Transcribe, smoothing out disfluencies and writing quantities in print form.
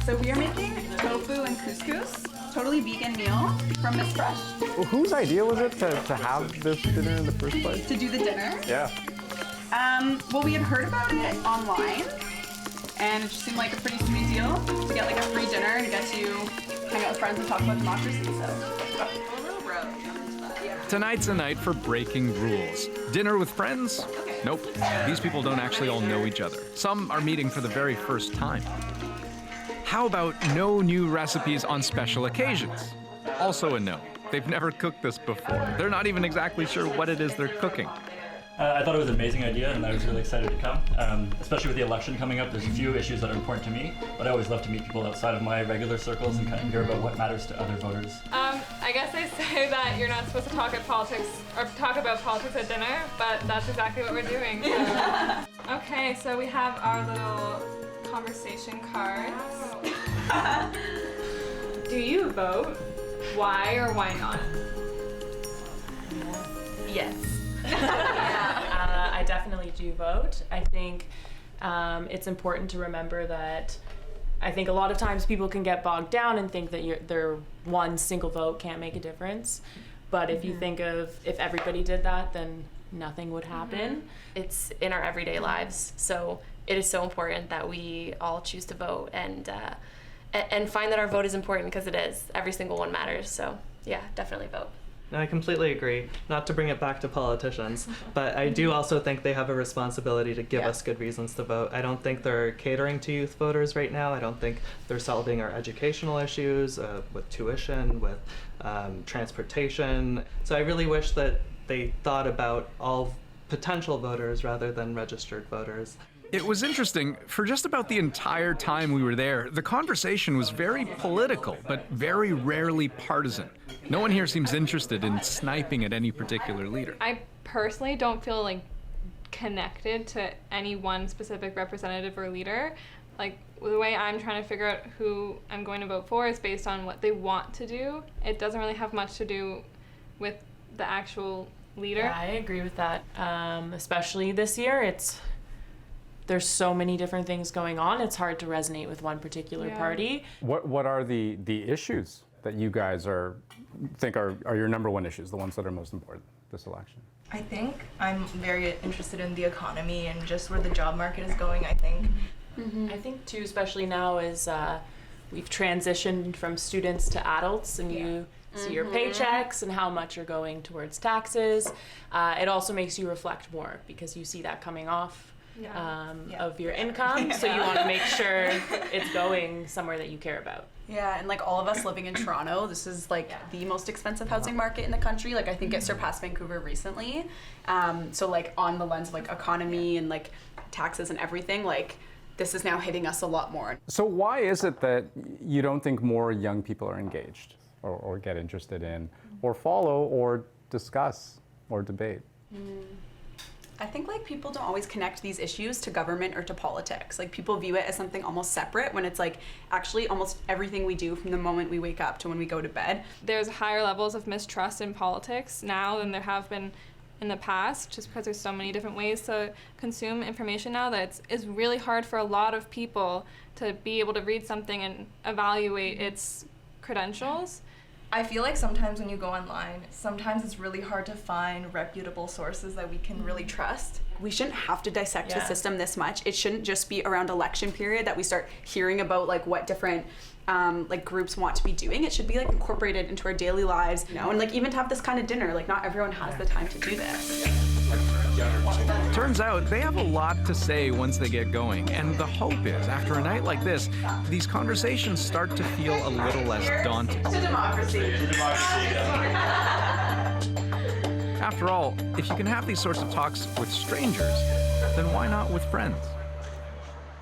So we are making tofu and couscous, totally vegan meal from Miss Fresh. Well, whose idea was it to have this dinner in the first place? To do the dinner? Yeah. Well, we had heard about it online, and it just seemed like a pretty sweet deal to get like a free dinner and get to hang out with friends and talk about democracy, so. Tonight's a night for breaking rules. Dinner with friends? Nope. These people don't actually all know each other. Some are meeting for the very first time. How about no new recipes on special occasions? Also a no. They've never cooked this before. They're not even exactly sure what it is they're cooking. I thought it was an amazing idea, and I was really excited to come. Especially with the election coming up, there's a few issues that are important to me, but I always love to meet people outside of my regular circles and kind of hear about what matters to other voters. I guess they say that you're not supposed to talk about politics at dinner, but that's exactly what we're doing. So. Okay, so we have our little conversation cards. Do you vote? Why or why not? Yes. I definitely do vote. I think it's important to remember that I think a lot of times people can get bogged down and think that their one single vote can't make a difference. But if you think of if everybody did that, then nothing would happen. It's in our everyday lives, so it is so important that we all choose to vote and find that our vote is important, because it is. Every single one matters, so yeah, definitely vote. No, I completely agree. Not to bring it back to politicians, but I do also think they have a responsibility to give us good reasons to vote. I don't think they're catering to youth voters right now. I don't think they're solving our educational issues with tuition, with transportation. So I really wish that they thought about all potential voters rather than registered voters. It was interesting. For just about the entire time we were there, the conversation was very political, but very rarely partisan. No one here seems interested in sniping at any particular leader. I personally don't feel like connected to any one specific representative or leader. Like, the way I'm trying to figure out who I'm going to vote for is based on what they want to do. It doesn't really have much to do with the actual leader. Yeah, I agree with that. Especially this year, there's so many different things going on. It's hard to resonate with one particular party. What are the issues that you guys think are your number one issues, the ones that are most important this election? I think I'm very interested in the economy and just where the job market is going, I think. I think too, especially now, is we've transitioned from students to adults, and you see your paychecks and how much are going towards taxes. It also makes you reflect more because you see that coming off of your income, so you want to make sure it's going somewhere that you care about. Yeah, and like all of us living in Toronto, this is like the most expensive housing market in the country. Like I think it surpassed Vancouver recently. So like on the lens of like economy and like taxes and everything, like this is now hitting us a lot more. So why is it that you don't think more young people are engaged or get interested in or follow or discuss or debate? I think like people don't always connect these issues to government or to politics. Like people view it as something almost separate when it's like actually almost everything we do from the moment we wake up to when we go to bed. There's higher levels of mistrust in politics now than there have been in the past, just because there's so many different ways to consume information now that it's really hard for a lot of people to be able to read something and evaluate its credentials. I feel like sometimes when you go online, sometimes it's really hard to find reputable sources that we can really trust. We shouldn't have to dissect the system this much. It shouldn't just be around election period that we start hearing about like what different like groups want to be doing. It should be like incorporated into our daily lives, you know, and like even to have this kind of dinner, like not everyone has the time to do this. Turns out they have a lot to say once they get going, and the hope is, after a night like this, these conversations start to feel a little less daunting. To democracy. After all, if you can have these sorts of talks with strangers, then why not with friends?